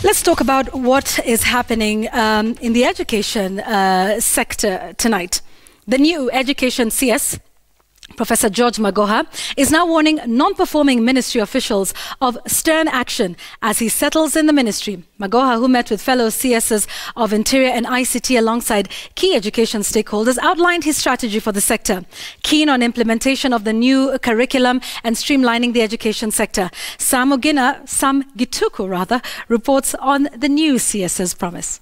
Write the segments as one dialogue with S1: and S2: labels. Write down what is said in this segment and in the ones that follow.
S1: Let's talk about what is happening in the education sector tonight. The new education CS, Professor George Magoha, is now warning non-performing ministry officials of stern action as he settles in the ministry. Magoha, who met with fellow CSs of Interior and ICT alongside key education stakeholders, outlined his strategy for the sector, keen on implementation of the new curriculum and streamlining the education sector. Sam Gituku reports on the new CS's promise.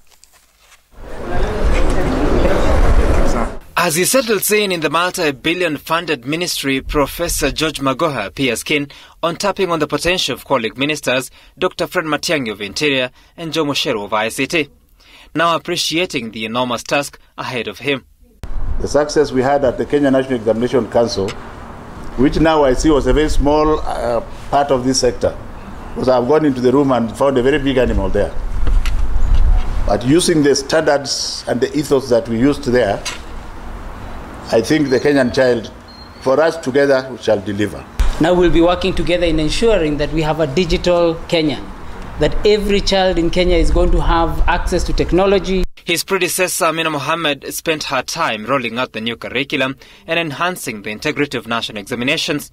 S2: As he settles in the multi-billion funded ministry, Professor George Magoha appears keen on tapping on the potential of colleague ministers Dr. Fred Matiang'i of Interior and Joe Mucheru of ICT, now appreciating the enormous task ahead of him.
S3: The success we had at the Kenya National Examination Council, which now I see was a very small part of this sector, because I've gone into the room and found a very big animal there. But using the standards and the ethos that we used there, I think the Kenyan child, for us together, we shall deliver.
S4: Now we'll be working together in ensuring that we have a digital Kenya, that every child in Kenya is going to have access to technology.
S2: His predecessor, Amina Mohammed, spent her time rolling out the new curriculum and enhancing the integrity of national examinations.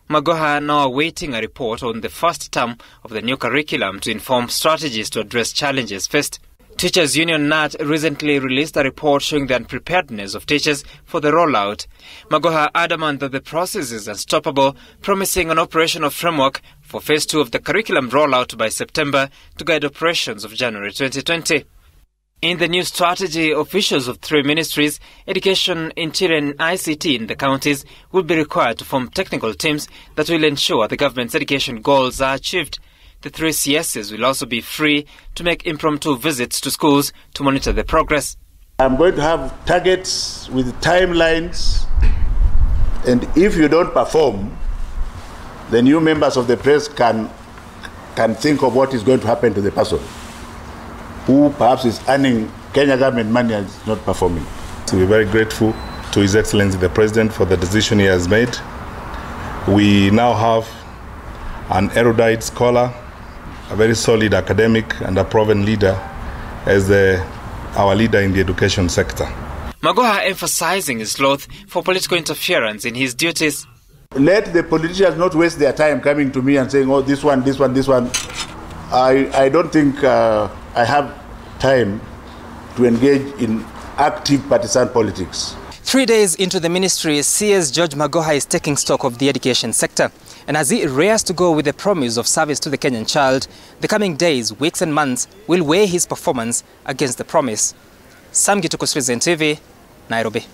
S2: Magoha now awaiting a report on the first term of the new curriculum to inform strategies to address challenges faced. Teachers Union NAT recently released a report showing the unpreparedness of teachers for the rollout. Magoha adamant that the process is unstoppable, promising an operational framework for phase 2 of the curriculum rollout by September to guide operations of January 2020. In the new strategy, officials of 3 ministries, Education, Interior and ICT in the counties will be required to form technical teams that will ensure the government's education goals are achieved. The 3 CSs will also be free to make impromptu visits to schools to monitor the progress.
S3: I'm going to have targets with timelines, and if you don't perform, the new members of the press can think of what is going to happen to the person who perhaps is earning Kenya government money and is not performing.
S5: So we're very grateful to His Excellency the President for the decision he has made. We now have an erudite scholar, a very solid academic and a proven leader as our leader in the education sector.
S2: Magoha emphasizing his loath for political interference in his duties.
S3: Let the politicians not waste their time coming to me and saying, oh, this one. I don't think I have time to engage in active partisan politics.
S2: 3 days into the ministry, CS George Magoha is taking stock of the education sector. And as he rares to go with the promise of service to the Kenyan child, the coming days, weeks and months will weigh his performance against the promise. Sam Gituku, Citizen TV, Nairobi.